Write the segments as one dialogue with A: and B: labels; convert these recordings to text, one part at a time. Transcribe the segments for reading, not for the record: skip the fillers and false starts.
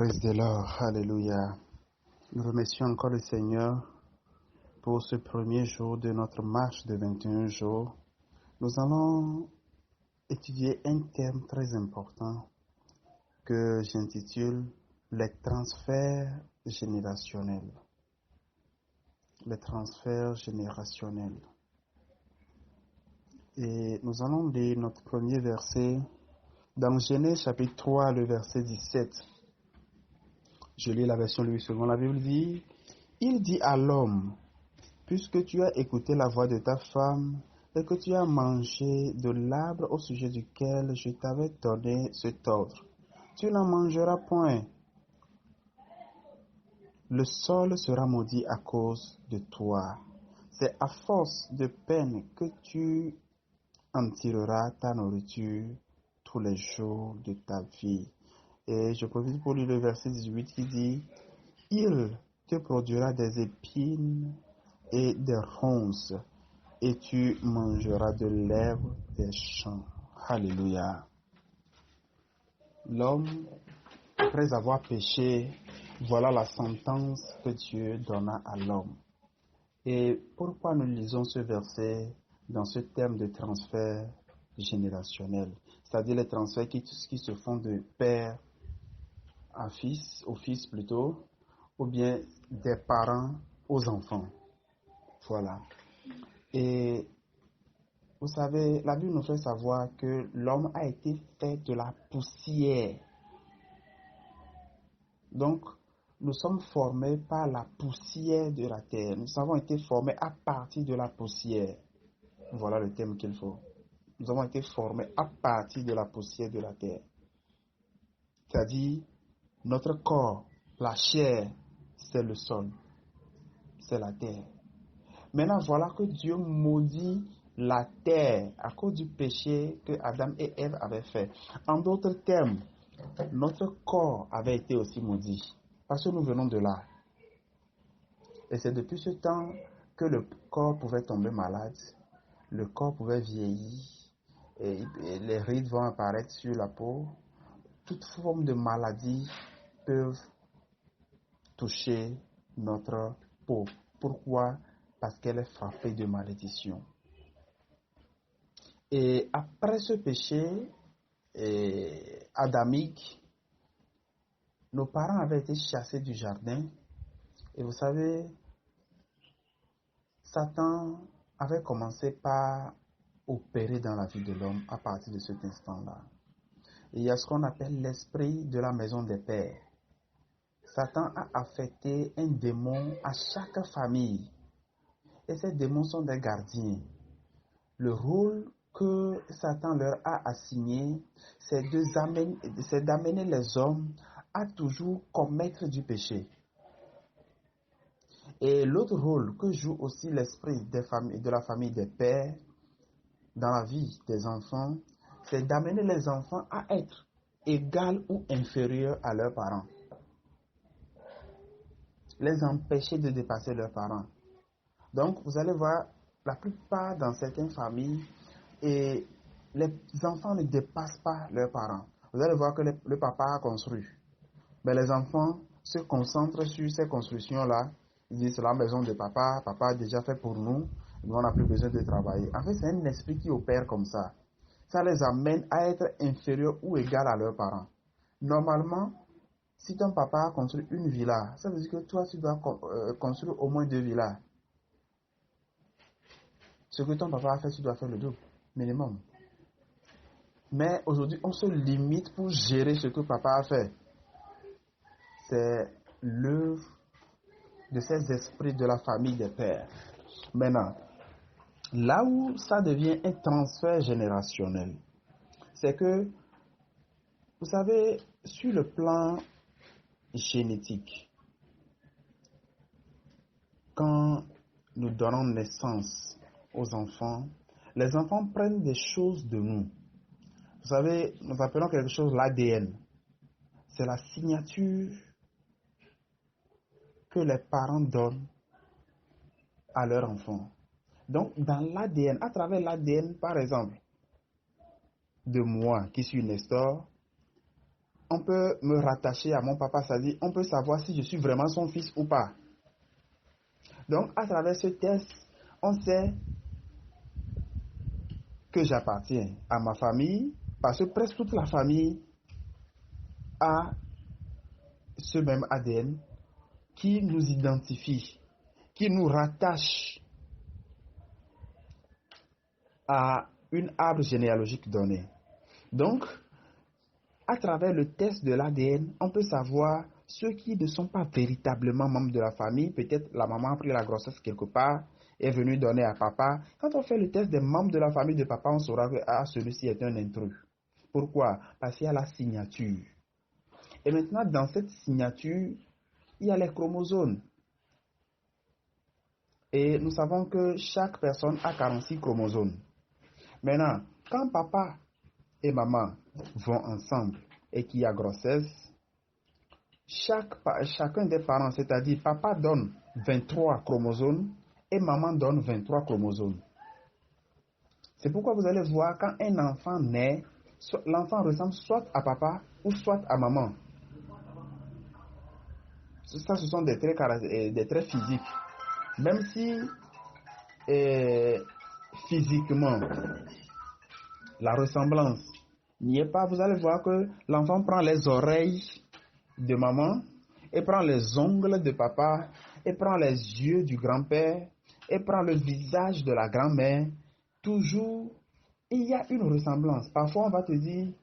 A: Praise the Lord, Alléluia. Nous remercions encore le Seigneur pour ce premier jour de notre marche de 21 jours. Nous allons étudier un thème très important que j'intitule les transferts générationnels. Les transferts générationnels. Et nous allons lire notre premier verset dans Genèse chapitre 3, le verset 17. Je lis la version Louis II. La Bible dit, il dit à l'homme, puisque tu as écouté la voix de ta femme et que tu as mangé de l'arbre au sujet duquel je t'avais donné cet ordre, tu n'en mangeras point. Le sol sera maudit à cause de toi. C'est à force de peine que tu en tireras ta nourriture tous les jours de ta vie. Et je profite pour lire le verset 18 qui dit, il te produira des épines et des ronces, et tu mangeras de l'herbe des champs. Alléluia. L'homme, après avoir péché, voilà la sentence que Dieu donna à l'homme. Et pourquoi nous lisons ce verset dans ce thème de transfert générationnel, c'est-à-dire les transferts qui se font de père à fils, au fils plutôt, ou bien des parents aux enfants. Voilà. Et vous savez, la Bible nous fait savoir que l'homme a été fait de la poussière. Donc, nous sommes formés par la poussière de la terre. Nous avons été formés à partir de la poussière. Voilà le thème qu'il faut. Nous avons été formés à partir de la poussière de la terre. C'est-à-dire, notre corps, la chair, c'est le sol, c'est la terre. Maintenant, voilà que Dieu maudit la terre à cause du péché que Adam et Ève avaient fait. En d'autres termes, notre corps avait été aussi maudit, parce que nous venons de là. Et c'est depuis ce temps que le corps pouvait tomber malade, le corps pouvait vieillir, et les rides vont apparaître sur la peau. Toute forme de maladie peuvent toucher notre peau. Pourquoi? Parce qu'elle est frappée de malédiction. Et après ce péché adamique, nos parents avaient été chassés du jardin. Et vous savez, Satan avait commencé par opérer dans la vie de l'homme à partir de cet instant-là. Et il y a ce qu'on appelle l'esprit de la maison des pères. Satan a affecté un démon à chaque famille. Et ces démons sont des gardiens. Le rôle que Satan leur a assigné, c'est d'amener les hommes à toujours commettre du péché. Et l'autre rôle que joue aussi l'esprit de la famille des pères dans la vie des enfants, c'est d'amener les enfants à être égaux ou inférieurs à leurs parents. Les empêcher de dépasser leurs parents. Donc, vous allez voir, la plupart dans certaines familles, et les enfants ne dépassent pas leurs parents. Vous allez voir que le papa a construit. Mais les enfants se concentrent sur ces constructions-là. Ils disent, c'est la maison de papa, papa a déjà fait pour nous, nous on n'a plus besoin de travailler. En fait, c'est un esprit qui opère comme ça. Ça les amène à être inférieurs ou égaux à leurs parents. Normalement, si ton papa a construit une villa, ça veut dire que toi, tu dois construire au moins 2 villas. Ce que ton papa a fait, tu dois faire le double, minimum. Mais aujourd'hui, on se limite pour gérer ce que papa a fait. C'est l'œuvre de ces esprits de la famille des pères. Maintenant, là où ça devient un transfert générationnel, c'est que, vous savez, sur le plan génétique, quand nous donnons naissance aux enfants, les enfants prennent des choses de nous. Vous savez, nous appelons quelque chose l'ADN. C'est la signature que les parents donnent à leur enfant. Donc, dans l'ADN, à travers l'ADN, par exemple, de moi, qui suis Nestor, on peut me rattacher à mon papa, c'est-à-dire on peut savoir si je suis vraiment son fils ou pas. Donc, à travers ce test, on sait que j'appartiens à ma famille, parce que presque toute la famille a ce même ADN qui nous identifie, qui nous rattache à une arbre généalogique donnée. Donc, à travers le test de l'ADN, on peut savoir ceux qui ne sont pas véritablement membres de la famille. Peut-être la maman a pris la grossesse quelque part, est venue donner à papa. Quand on fait le test des membres de la famille de papa, on saura que celui-ci est un intrus. Pourquoi? Parce qu'il y a la signature. Et maintenant, dans cette signature, il y a les chromosomes. Et nous savons que chaque personne a 46 chromosomes. Maintenant, quand papa et maman vont ensemble et qu'il y a grossesse, chacun des parents, c'est-à-dire papa donne 23 chromosomes et maman donne 23 chromosomes. C'est pourquoi vous allez voir quand un enfant naît, l'enfant ressemble soit à papa ou soit à maman. Ça, ce sont des traits physiques. Même si physiquement la ressemblance n'y est pas, vous allez voir que l'enfant prend les oreilles de maman, et prend les ongles de papa, et prend les yeux du grand-père, et prend le visage de la grand-mère. Toujours, il y a une ressemblance. Parfois, on va te dire,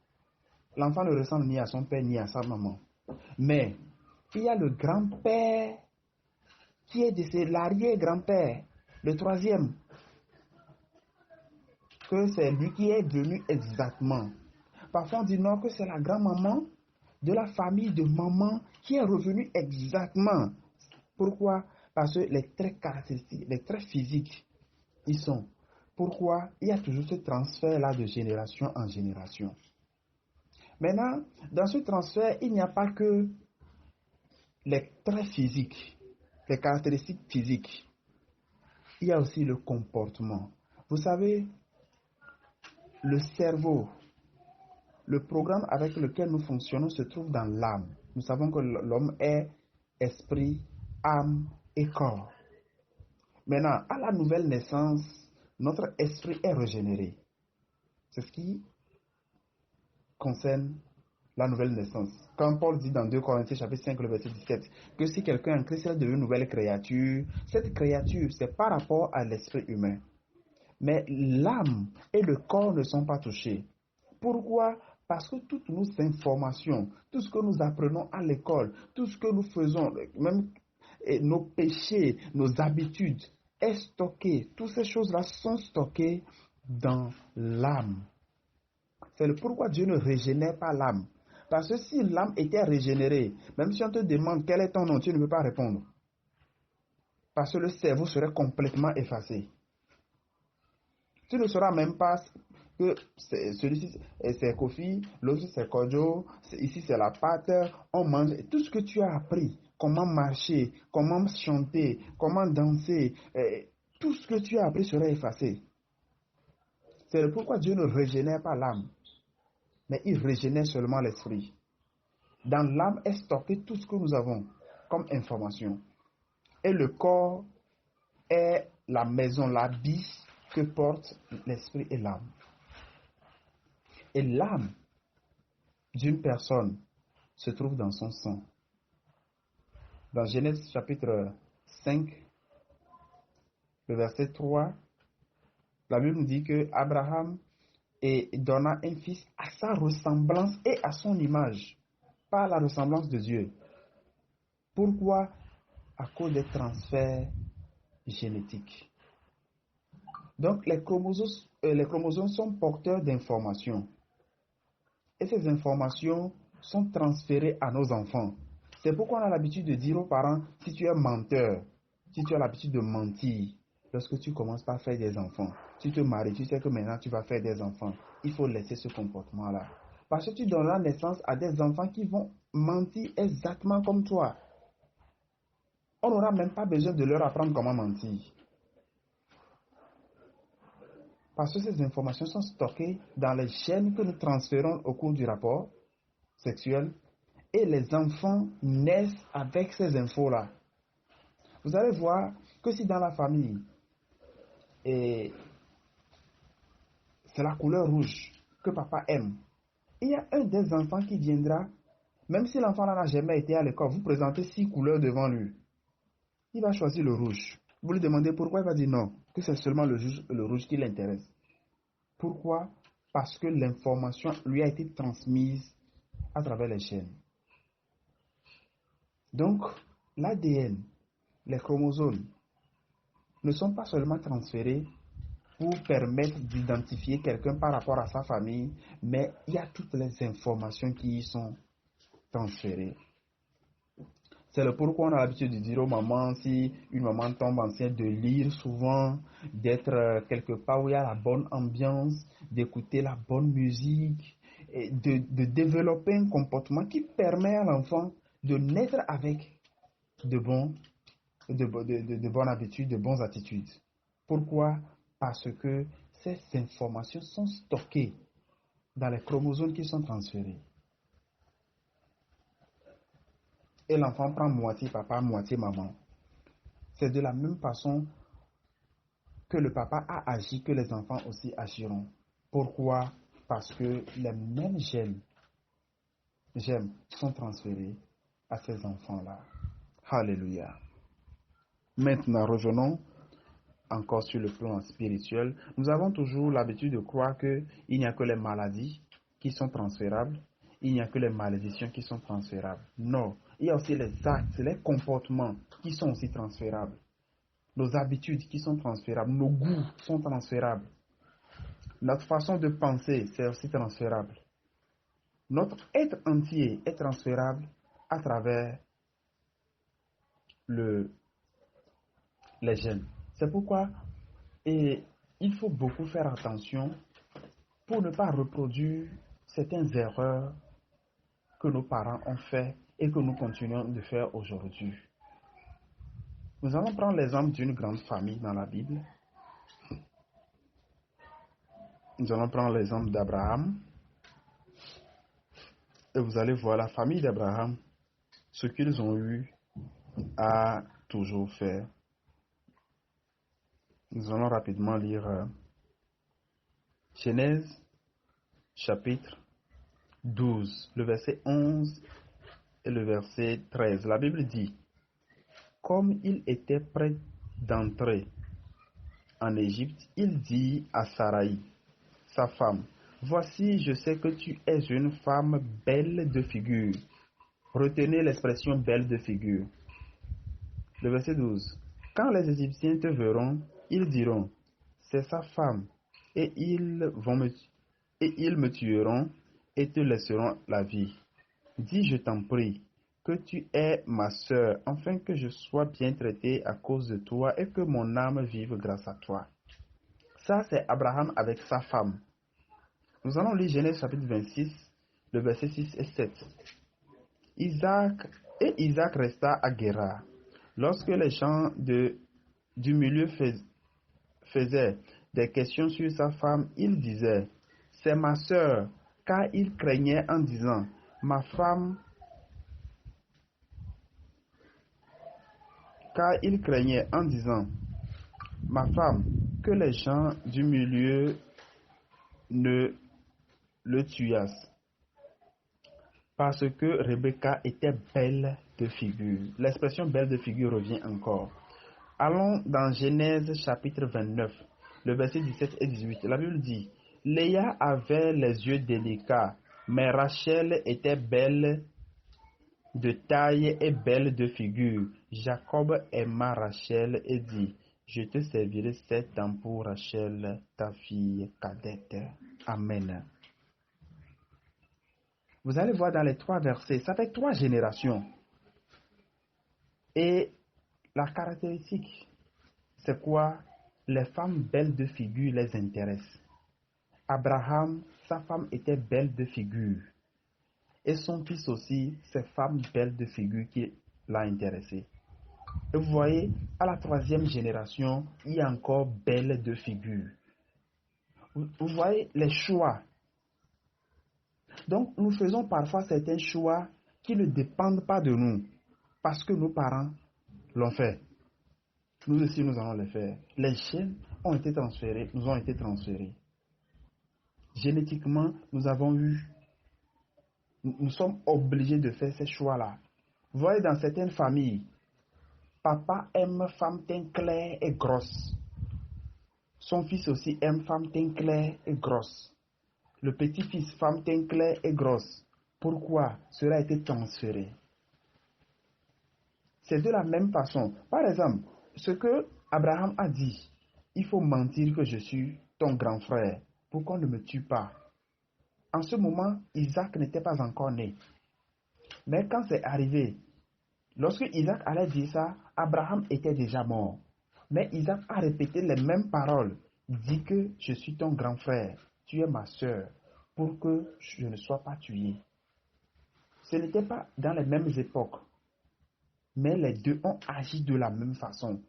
A: l'enfant ne ressemble ni à son père ni à sa maman. Mais, il y a le grand-père qui est de l'arrière-grand-père, le troisième, que c'est lui qui est venu exactement. Parfois, on dit non, que c'est la grand-maman de la famille de maman qui est revenue exactement. Pourquoi? Parce que les traits caractéristiques, les traits physiques, ils sont. Pourquoi? Il y a toujours ce transfert-là de génération en génération. Maintenant, dans ce transfert, il n'y a pas que les traits physiques, les caractéristiques physiques. Il y a aussi le comportement. Vous savez, le cerveau, le programme avec lequel nous fonctionnons se trouve dans l'âme. Nous savons que l'homme est esprit, âme et corps. Maintenant, à la nouvelle naissance, notre esprit est régénéré. C'est ce qui concerne la nouvelle naissance. Quand Paul dit dans 2 Corinthiens chapitre 5, le verset 17, que si quelqu'un est en Christ est devenu une nouvelle créature, cette créature, c'est par rapport à l'esprit humain. Mais l'âme et le corps ne sont pas touchés. Pourquoi? Parce que toutes nos informations, tout ce que nous apprenons à l'école, tout ce que nous faisons, même nos péchés, nos habitudes, est stocké. Toutes ces choses-là sont stockées dans l'âme. C'est le pourquoi Dieu ne régénère pas l'âme. Parce que si l'âme était régénérée, même si on te demande quel est ton nom, tu ne peux pas répondre. Parce que le cerveau serait complètement effacé. Tu ne sauras même pas que celui-ci c'est Kofi, l'autre c'est Kojo, ici c'est la pâte, on mange. Tout ce que tu as appris, comment marcher, comment chanter, comment danser, tout ce que tu as appris serait effacé. C'est le pourquoi Dieu ne régénère pas l'âme, mais il régénère seulement l'esprit. Dans l'âme est stocké tout ce que nous avons comme information. Et le corps est la maison, la bise que portent l'esprit et l'âme. Et l'âme d'une personne se trouve dans son sang. Dans Genèse chapitre 5, le verset 3, la Bible nous dit que Abraham donna un fils à sa ressemblance et à son image, pas à la ressemblance de Dieu. Pourquoi? À cause des transferts génétiques. Donc les chromosomes sont porteurs d'informations. Et ces informations sont transférées à nos enfants. C'est pourquoi on a l'habitude de dire aux parents, si tu es menteur, si tu as l'habitude de mentir, lorsque tu commences par faire des enfants, tu te maries, tu sais que maintenant tu vas faire des enfants, il faut laisser ce comportement-là. Parce que tu donneras naissance à des enfants qui vont mentir exactement comme toi. On n'aura même pas besoin de leur apprendre comment mentir. Parce que ces informations sont stockées dans les gènes que nous transférons au cours du rapport. sexuelle et les enfants naissent avec ces infos-là. Vous allez voir que si dans la famille, et c'est la couleur rouge que papa aime, il y a un des enfants qui viendra, même si l'enfant n'a jamais été à l'école, vous présentez 6 couleurs devant lui. Il va choisir le rouge. Vous lui demandez pourquoi, il va dire non, que c'est seulement le rouge qui l'intéresse. Pourquoi? Parce que l'information lui a été transmise à travers les chaînes. Donc, l'ADN, les chromosomes, ne sont pas seulement transférés pour permettre d'identifier quelqu'un par rapport à sa famille, mais il y a toutes les informations qui y sont transférées. C'est le pourquoi on a l'habitude de dire aux mamans, si une maman tombe enceinte, de lire souvent, d'être quelque part où il y a la bonne ambiance, d'écouter la bonne musique, et de développer un comportement qui permet à l'enfant de naître avec de bonnes habitudes, de bonnes attitudes. Pourquoi? Parce que ces informations sont stockées dans les chromosomes qui sont transférés. Et l'enfant prend moitié papa, moitié maman. C'est de la même façon que le papa a agi, que les enfants aussi agiront. Pourquoi? Parce que les mêmes gènes sont transférés à ces enfants-là. Alléluia. Maintenant, revenons encore sur le plan spirituel. Nous avons toujours l'habitude de croire qu'il n'y a que les maladies qui sont transférables, il n'y a que les malédictions qui sont transférables. Non, il y a aussi les actes, les comportements qui sont aussi transférables. Nos habitudes qui sont transférables, nos goûts sont transférables. Notre façon de penser, c'est aussi transférable. Notre être entier est transférable à travers les gènes. C'est pourquoi il faut beaucoup faire attention pour ne pas reproduire certaines erreurs que nos parents ont fait et que nous continuons de faire aujourd'hui. Nous allons prendre l'exemple d'une grande famille dans la Bible. Nous allons prendre l'exemple d'Abraham. Et vous allez voir la famille d'Abraham, ce qu'ils ont eu à toujours faire. Nous allons rapidement lire Genèse chapitre 12, le verset 11 et le verset 13. La Bible dit: comme il était prêt d'entrer en Égypte, il dit à Saraï, sa femme: voici, je sais que tu es une femme belle de figure. Retenez l'expression belle de figure. Le verset 12. Quand les Égyptiens te verront, ils diront: c'est sa femme, et ils me tueront et te laisseront la vie. Dis, je t'en prie, que tu es ma sœur, afin que je sois bien traité à cause de toi et que mon âme vive grâce à toi. Ça, c'est Abraham avec sa femme. Nous allons lire Genèse chapitre 26, le verset 6 et 7. Isaac resta à Guérar. Lorsque les gens du milieu faisaient des questions sur sa femme, il disait: c'est ma sœur, car il craignait en disant: ma femme, que les gens du milieu ne le tuassent. Parce que Rebecca était belle de figure. L'expression belle de figure revient encore. Allons dans Genèse chapitre 29, le verset 17 et 18. La Bible dit: Léa avait les yeux délicats, mais Rachel était belle de taille et belle de figure. Jacob aima Rachel et dit: je te servirai 7 ans pour Rachel, ta fille cadette. Amen. Vous allez voir dans les 3 versets, ça fait 3 générations. Et la caractéristique, c'est quoi? Les femmes belles de figure les intéressent. Abraham, sa femme était belle de figure. Et son fils aussi, ses femmes belles de figure qui l'a intéressé. Et vous voyez, à la 3e génération, il y a encore belle de figure. Vous voyez les choix. Donc, nous faisons parfois certains choix qui ne dépendent pas de nous, parce que nos parents l'ont fait. Nous aussi, nous allons les faire. Les gènes ont été transférés, nous ont été transférés. Génétiquement, nous sommes obligés de faire ces choix-là. Vous voyez, dans certaines familles, papa aime femme teint clair et grosse. Son fils aussi aime femme teint clair et grosse. Le petit-fils, femme teint clair et grosse. Pourquoi? Cela a été transféré. C'est de la même façon. Par exemple, ce que Abraham a dit, il faut mentir que je suis ton grand frère pour qu'on ne me tue pas. En ce moment, Isaac n'était pas encore né. Mais quand c'est arrivé, lorsque Isaac allait dire ça, Abraham était déjà mort. Mais Isaac a répété les mêmes paroles. Dis que je suis ton grand frère, tu es ma soeur, pour que je ne sois pas tué. Ce n'était pas dans les mêmes époques, mais les deux ont agi de la même façon.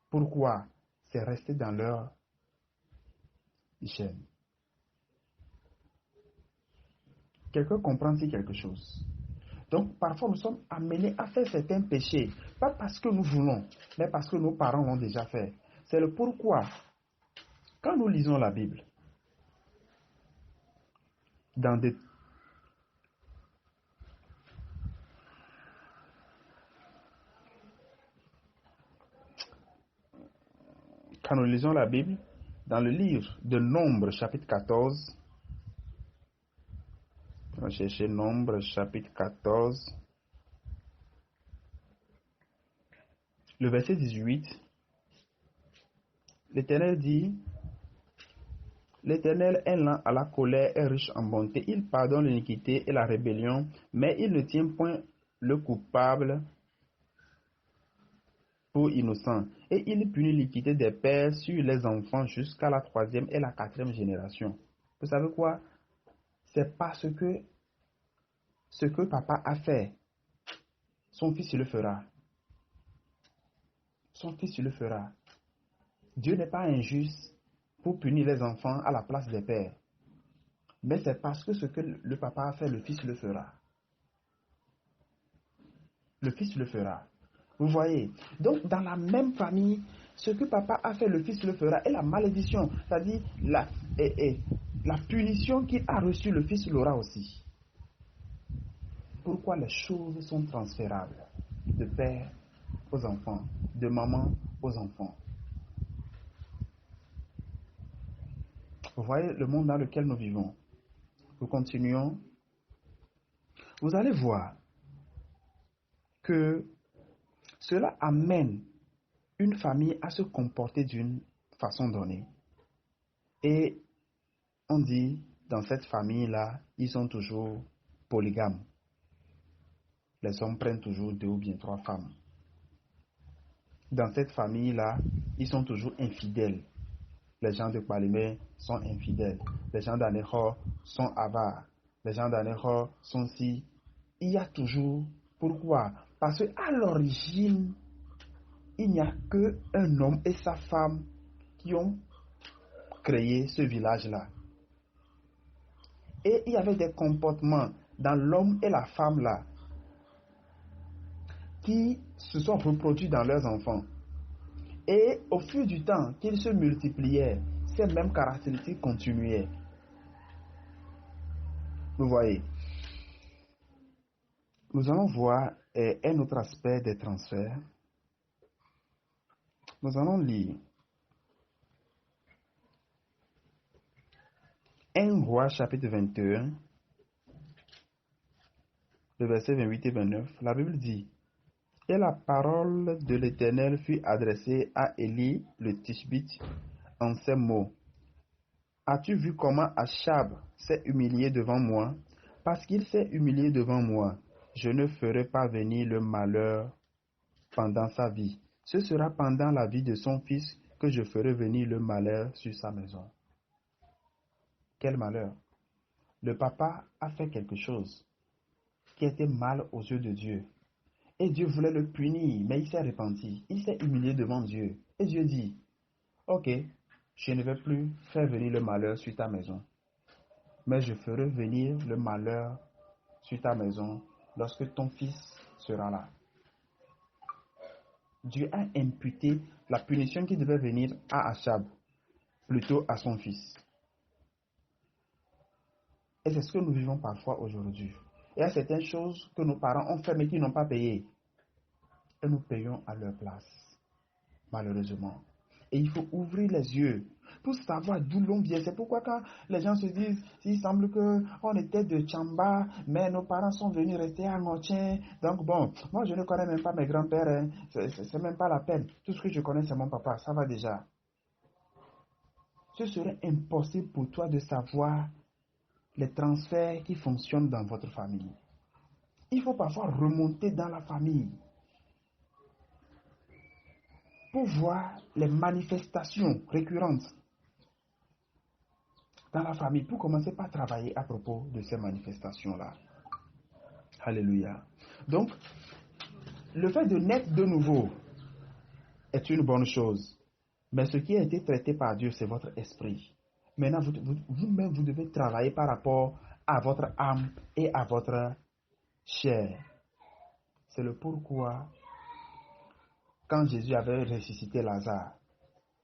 A: Pourquoi? C'est resté dans leur chaîne. Quelqu'un comprend ici quelque chose? Donc, parfois, nous sommes amenés à faire certains péchés, pas parce que nous voulons, mais parce que nos parents l'ont déjà fait. C'est le pourquoi. Quand nous lisons la Bible, quand nous lisons la Bible, dans le livre de Nombre, chapitre 14, on va chercher Nombre, chapitre 14, le verset 18, l'Éternel dit, l'Éternel est lent à la colère et riche en bonté. Il pardonne l'iniquité et la rébellion, mais il ne tient point le coupable pour innocent. Et il punit l'iniquité des pères sur les enfants jusqu'à la 3e et la 4e génération. Vous savez quoi? C'est parce que ce que papa a fait, son fils le fera. Son fils le fera. Dieu n'est pas injuste pour punir les enfants à la place des pères. Mais c'est parce que ce que le papa a fait, le fils le fera. Le fils le fera. Vous voyez? Donc, dans la même famille, ce que papa a fait, le fils le fera. Et la malédiction, c'est-à-dire la punition qu'il a reçue, le fils l'aura aussi. Pourquoi les choses sont transférables de père aux enfants, de maman aux enfants? Vous voyez le monde dans lequel nous vivons. Nous continuons. Vous allez voir que cela amène une famille à se comporter d'une façon donnée. Et on dit, dans cette famille-là, ils sont toujours polygames. Les hommes prennent toujours 2 ou bien 3 femmes. Dans cette famille-là, ils sont toujours infidèles. Les gens de Palimé sont infidèles. Les gens d'Anehor sont avares. Les gens d'Anehor sont si. Il y a toujours. Pourquoi? Parce qu'à l'origine, il n'y a qu'un homme et sa femme qui ont créé ce village-là. Et il y avait des comportements dans l'homme et la femme-là qui se sont reproduits dans leurs enfants. Et au fil du temps qu'ils se multipliaient, ces mêmes caractéristiques continuaient. Vous voyez. Nous allons voir un autre aspect des transferts. Nous allons lire 1 Roi chapitre 21, le verset 28 et 29. La Bible dit: Et la parole de l'Éternel fut adressée à Élie le Tishbite en ces mots: As-tu vu comment Achab s'est humilié devant moi? Parce qu'il s'est humilié devant moi, je ne ferai pas venir le malheur pendant sa vie. Ce sera pendant la vie de son fils que je ferai venir le malheur sur sa maison. Quel malheur! Le papa a fait quelque chose qui était mal aux yeux de Dieu. Et Dieu voulait le punir, mais il s'est repenti. Il s'est humilié devant Dieu. Et Dieu dit: Ok, je ne vais plus faire venir le malheur sur ta maison. mais je ferai venir le malheur sur ta maison lorsque ton fils sera là. Dieu a imputé la punition qui devait venir à Achab, plutôt à son fils. Et c'est ce que nous vivons parfois aujourd'hui. Il y a certaines choses que nos parents ont fait mais qui n'ont pas payé. Et nous payons à leur place, malheureusement. Et il faut ouvrir les yeux pour savoir d'où l'on vient. C'est pourquoi quand les gens se disent, il semble qu'on était de Tchamba, mais nos parents sont venus rester à Ngotien. Donc bon, moi je ne connais même pas mes grands-pères. Hein. C'est même pas la peine. Tout ce que je connais, c'est mon papa. Ça va déjà. Ce serait impossible pour toi de savoir les transferts qui fonctionnent dans votre famille. Il faut parfois remonter dans la famille pour voir les manifestations récurrentes dans la famille, pour commencer par travailler à propos de ces manifestations-là. Alléluia. Donc, le fait de naître de nouveau est une bonne chose. Mais ce qui a été traité par Dieu, c'est votre esprit. Maintenant, vous-même, vous devez travailler par rapport à votre âme et à votre chair. C'est le pourquoi, quand Jésus avait ressuscité Lazare,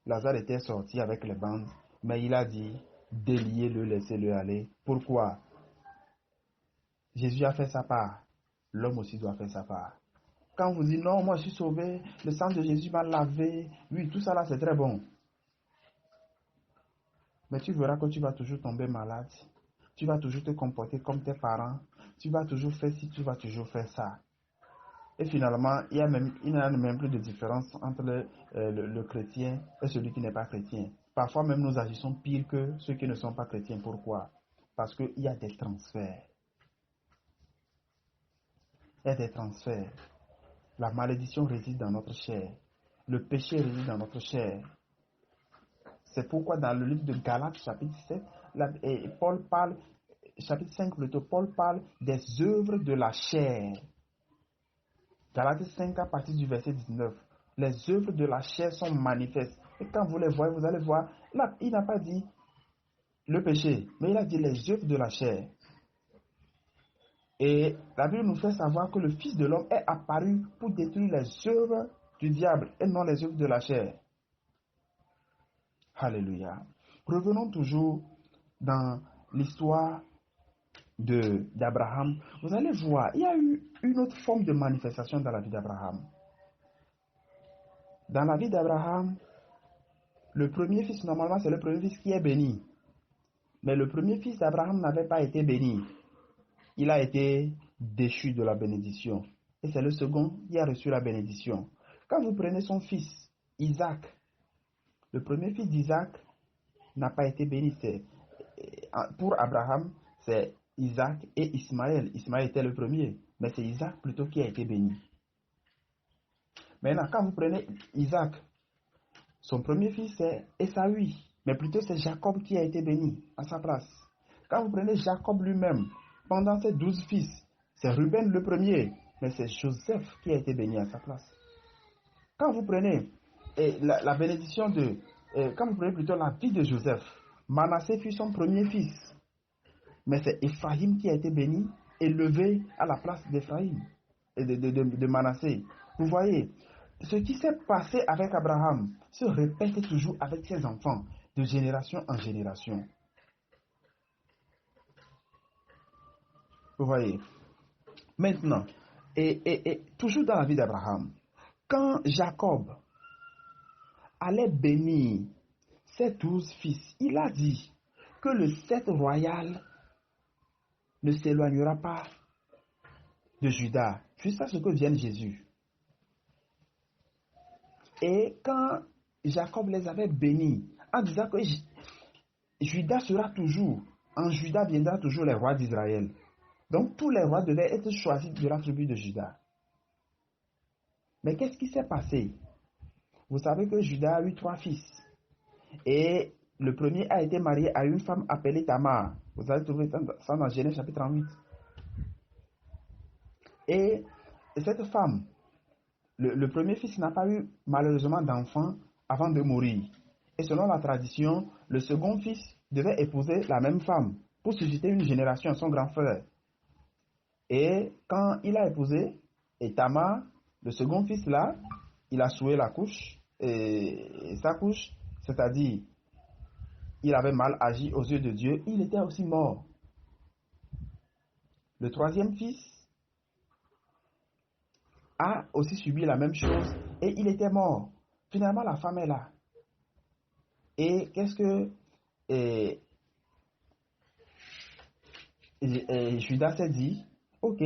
A: Lazare était sorti avec les bandes, mais il a dit, déliez-le, laissez-le aller. Pourquoi? Jésus a fait sa part. L'homme aussi doit faire sa part. Quand vous dites, non, moi je suis sauvé, le sang de Jésus m'a lavé, oui, tout ça là c'est très bon. Mais tu verras que tu vas toujours tomber malade. Tu vas toujours te comporter comme tes parents. Tu vas toujours faire ci, tu vas toujours faire ça. Et finalement, il n'y a même plus de différence entre le chrétien et celui qui n'est pas chrétien. Parfois même nous agissons pire que ceux qui ne sont pas chrétiens. Pourquoi? Parce qu'il y a des transferts. Il y a des transferts. La malédiction réside dans notre chair. Le péché réside dans notre chair. C'est pourquoi dans le livre de Galates, chapitre 7, Paul parle, chapitre 5 plutôt, Paul parle des œuvres de la chair. Galates 5 à partir du verset 19. Les œuvres de la chair sont manifestes. Et quand vous les voyez, vous allez voir, là, il n'a pas dit le péché, mais il a dit les œuvres de la chair. Et la Bible nous fait savoir que le Fils de l'homme est apparu pour détruire les œuvres du diable et non les œuvres de la chair. Alléluia. Revenons toujours dans l'histoire d'Abraham. Vous allez voir, il y a eu une autre forme de manifestation dans la vie d'Abraham. Dans la vie d'Abraham, le premier fils, normalement, c'est le premier fils qui est béni. Mais le premier fils d'Abraham n'avait pas été béni. Il a été déchu de la bénédiction. Et c'est le second qui a reçu la bénédiction. Quand vous prenez son fils, Isaac, le premier fils d'Isaac n'a pas été béni. Pour Abraham, c'est Isaac et Ismaël. Ismaël était le premier, mais c'est Isaac plutôt qui a été béni. Maintenant, quand vous prenez Isaac, son premier fils c'est Ésaü, mais plutôt c'est Jacob qui a été béni à sa place. Quand vous prenez Jacob lui-même, pendant ses 12 fils, c'est Ruben le premier, mais c'est Joseph qui a été béni à sa place. Quand vous prenez la bénédiction quand vous prenez plutôt la vie de Joseph, Manassé fut son premier fils, mais c'est Ephraïm qui a été béni, élevé à la place d'Ephraïm et de Manassé. Vous voyez, ce qui s'est passé avec Abraham se répète toujours avec ses enfants, de génération en génération. Vous voyez. Maintenant, et toujours dans la vie d'Abraham, quand Jacob allait bénir ses 12 fils, il a dit que le sceptre royal ne s'éloignera pas de Judas, jusqu'à ce que vienne Jésus. Et quand Jacob les avait bénis, en disant que Judas sera toujours, en Judas viendra toujours les rois d'Israël. Donc tous les rois devaient être choisis de la tribu de Judas. Mais qu'est-ce qui s'est passé? Vous savez que Judas a eu 3 fils. Et le premier a été marié à une femme appelée Tamar. Vous allez trouver ça dans Genèse chapitre 38. Et cette femme, le premier fils n'a pas eu malheureusement d'enfant avant de mourir. Et selon la tradition, le second fils devait épouser la même femme pour susciter une génération à son grand frère. Et quand il a épousé, et Tamar, le second fils là, il a souillé la couche, et sa couche, c'est-à-dire, il avait mal agi aux yeux de Dieu, il était aussi mort. Le troisième fils a aussi subi la même chose, et il était mort. Finalement, la femme est là. Et qu'est-ce que Judas s'est dit? Ok,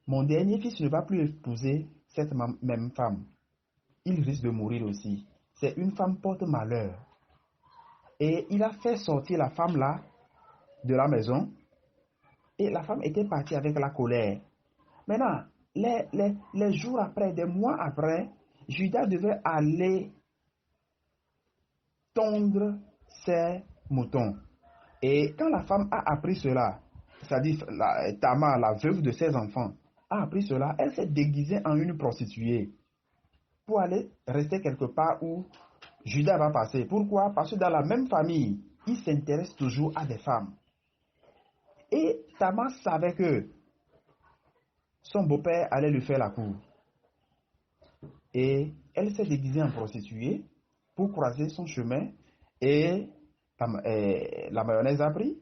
A: mon dernier fils ne va plus épouser cette même femme. Il risque de mourir aussi. C'est une femme porte-malheur. Et il a fait sortir la femme là de la maison. Et la femme était partie avec la colère. Maintenant, les jours après, des mois après, Judas devait aller tondre ses moutons. Et quand la femme a appris cela, c'est-à-dire Tamar, la veuve de ses enfants, a appris cela, elle s'est déguisée en une prostituée pour aller rester quelque part où Judas va passer. Pourquoi? Parce que dans la même famille, il s'intéresse toujours à des femmes. Et Tamar savait que son beau-père allait lui faire la cour. Et elle s'est déguisée en prostituée pour croiser son chemin. Et la mayonnaise a pris.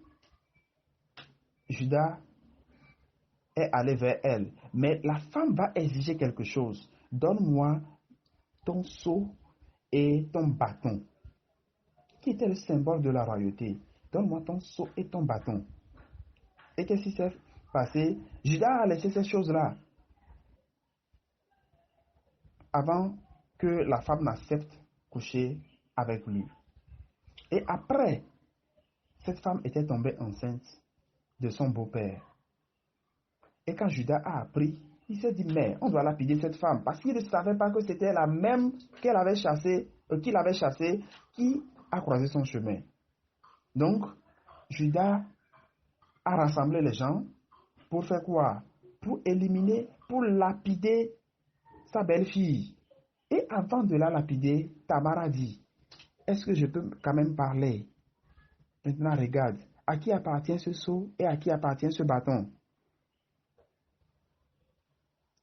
A: Judas est allé vers elle. Mais la femme va exiger quelque chose. Donne-moi ton seau et ton bâton, qui était le symbole de la royauté. Donne-moi ton seau et ton bâton. Et qu'est-ce qui s'est passé? Judas a laissé ces choses-là avant que la femme n'accepte coucher avec lui. Et après, cette femme était tombée enceinte de son beau-père. Et quand Judas a appris, il s'est dit, mais on doit lapider cette femme, parce qu'il ne savait pas que c'était la même qu'il avait chassée, qui a croisé son chemin. Donc, Judas a rassemblé les gens pour faire quoi? Pour éliminer, pour lapider sa belle-fille. Et avant de la lapider, Tamar a dit, est-ce que je peux quand même parler? Maintenant, regarde, à qui appartient ce seau et à qui appartient ce bâton?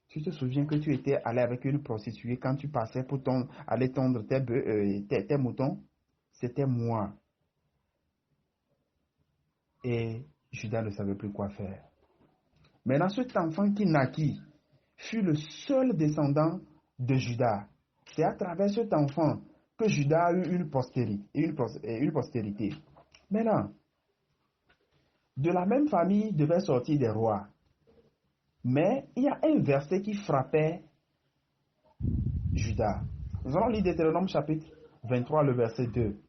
A: Tu te souviens que tu étais allé avec une prostituée quand tu passais pour aller tondre tes moutons? C'était moi. Et Judas ne savait plus quoi faire. Maintenant, cet enfant qui naquit fut le seul descendant de Judas. C'est à travers cet enfant que Judas a eu une postérité. Maintenant, de la même famille devaient sortir des rois. Mais il y a un verset qui frappait Judas. Nous allons lire Deutéronome chapitre 23, le verset 2.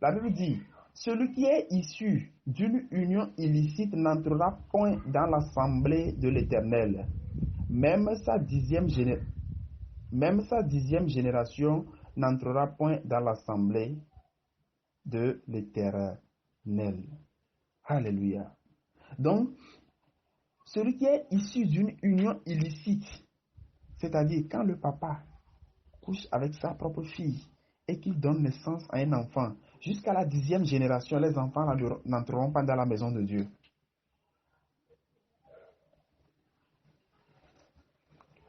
A: La Bible dit, celui qui est issu d'une union illicite n'entrera point dans l'assemblée de l'Éternel. Même sa dixième génération n'entrera point dans l'assemblée de l'Éternel. Alléluia. Donc, celui qui est issu d'une union illicite, c'est-à-dire quand le papa couche avec sa propre fille et qu'il donne naissance à un enfant, jusqu'à la 10e génération, les enfants n'entreront pas dans la maison de Dieu.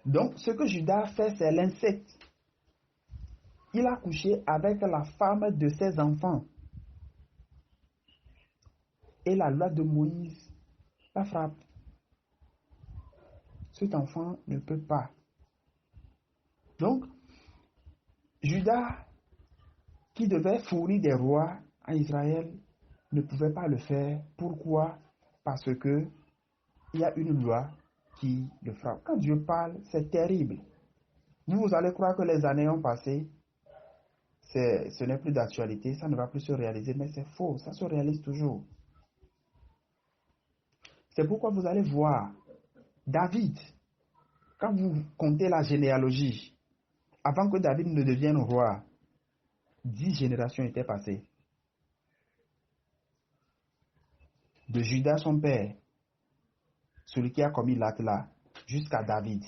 A: Donc, ce que Judas a fait, c'est l'inceste. Il a couché avec la femme de ses enfants. Et la loi de Moïse la frappe. Cet enfant ne peut pas. Donc, Judas, qui devait fournir des rois à Israël, ne pouvait pas le faire. Pourquoi? Parce que il y a une loi qui le frappe. Quand Dieu parle, c'est terrible. Vous allez croire que les années ont passé, ce n'est plus d'actualité, ça ne va plus se réaliser, mais c'est faux, ça se réalise toujours. C'est pourquoi vous allez voir David, quand vous comptez la généalogie, avant que David ne devienne roi, 10 générations étaient passées. De Judas, son père, celui qui a commis l'acte là, jusqu'à David.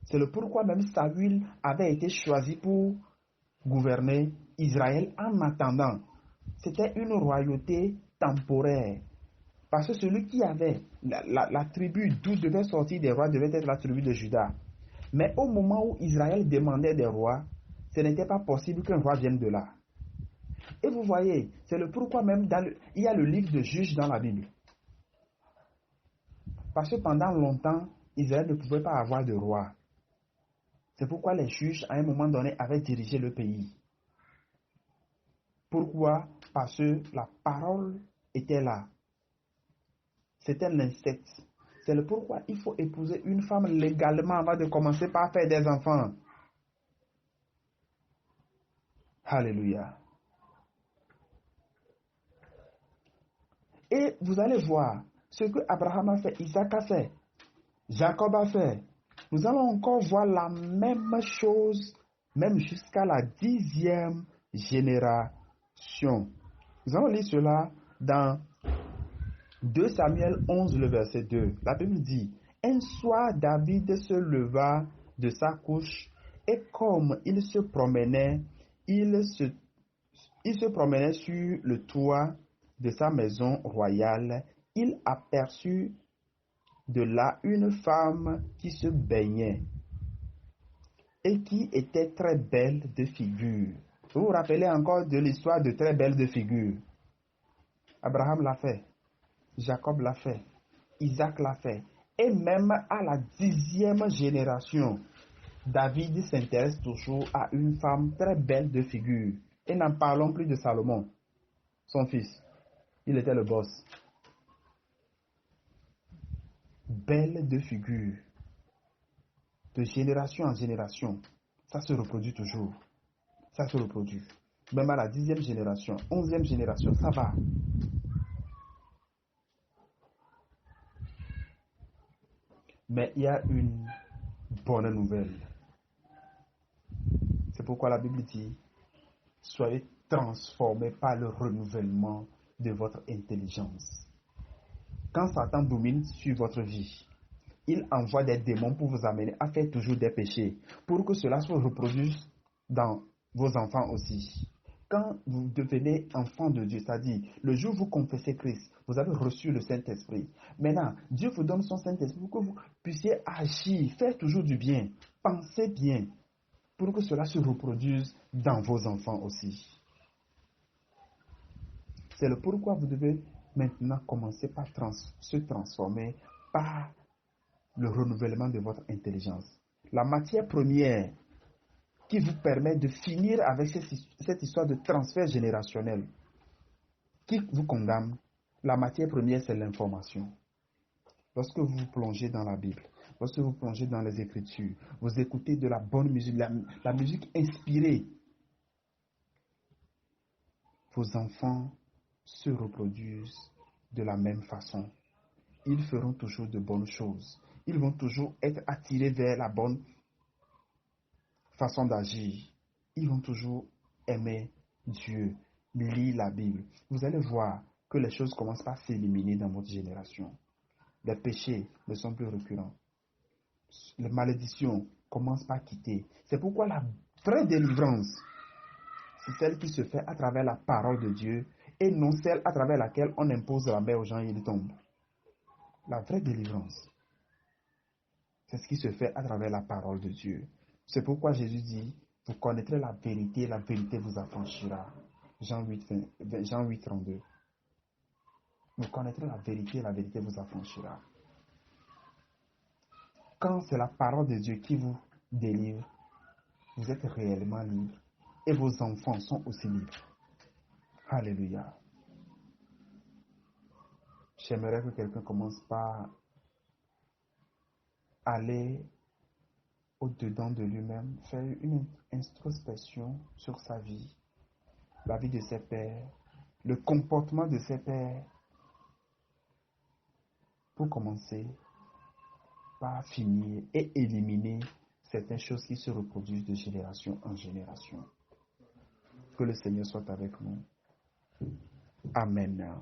A: C'est le pourquoi même Saül avait été choisi pour gouverner Israël en attendant. C'était une royauté temporaire. Parce que celui qui avait la tribu d'où devaient sortir des rois devait être la tribu de Juda. Mais au moment où Israël demandait des rois, ce n'était pas possible qu'un roi vienne de là. Et vous voyez, c'est le pourquoi même il y a le livre de Juges dans la Bible. Parce que pendant longtemps, Israël ne pouvait pas avoir de roi. C'est pourquoi les juges, à un moment donné, avaient dirigé le pays. Pourquoi? Parce que la parole était là. C'était l'insecte. C'est le pourquoi il faut épouser une femme légalement avant de commencer par faire des enfants. Alléluia. Et vous allez voir ce que Abraham a fait, Isaac a fait, Jacob a fait. Nous allons encore voir la même chose, même jusqu'à la 10e génération. Nous allons lire cela dans 2 Samuel 11, le verset 2. La Bible dit, un soir David se leva de sa couche et comme il se promenait sur le toit de sa maison royale, il aperçut de là une femme qui se baignait et qui était très belle de figure. Vous vous rappelez encore de l'histoire de très belle de figure? Abraham l'a fait, Jacob l'a fait, Isaac l'a fait. Et même à la 10e génération, David s'intéresse toujours à une femme très belle de figure. Et n'en parlons plus de Salomon, son fils. Il était le boss. Belle de figure. De génération en génération. Ça se reproduit toujours. Ça se reproduit. Même à la 10e génération, 11e génération, ça va. Mais il y a une bonne nouvelle. C'est pourquoi la Bible dit, soyez transformés par le renouvellement de votre intelligence. Quand Satan domine sur votre vie, il envoie des démons pour vous amener à faire toujours des péchés, pour que cela se reproduise dans vos enfants aussi. Quand vous devenez enfant de Dieu, c'est-à-dire le jour où vous confessez Christ, vous avez reçu le Saint-Esprit. Maintenant, Dieu vous donne son Saint-Esprit pour que vous puissiez agir, faire toujours du bien, penser bien, pour que cela se reproduise dans vos enfants aussi. C'est le pourquoi vous devez maintenant commencer par se transformer par le renouvellement de votre intelligence. La matière première qui vous permet de finir avec cette histoire de transfert générationnel qui vous condamne, la matière première, c'est l'information. Lorsque vous vous plongez dans la Bible, lorsque vous plongez dans les Écritures, vous écoutez de la bonne musique, la musique inspirée, vos enfants se reproduisent de la même façon. Ils feront toujours de bonnes choses. Ils vont toujours être attirés vers la bonne façon d'agir. Ils vont toujours aimer Dieu, lire la Bible. Vous allez voir que les choses commencent par s'éliminer dans votre génération. Les péchés ne sont plus récurrents. Les malédictions commencent par quitter. C'est pourquoi la vraie délivrance, c'est celle qui se fait à travers la parole de Dieu et non celle à travers laquelle on impose la main aux gens et ils tombent. La vraie délivrance, c'est ce qui se fait à travers la parole de Dieu. C'est pourquoi Jésus dit, vous connaîtrez la vérité vous affranchira. Jean 8, 32. Vous connaîtrez la vérité vous affranchira. Quand c'est la parole de Dieu qui vous délivre, vous êtes réellement libre. Et vos enfants sont aussi libres. Alléluia. J'aimerais que quelqu'un commence par aller au-dedans de lui-même, faire une introspection sur sa vie, la vie de ses pères, le comportement de ses pères, pour commencer par finir et éliminer certaines choses qui se reproduisent de génération en génération. Que le Seigneur soit avec nous. Amen.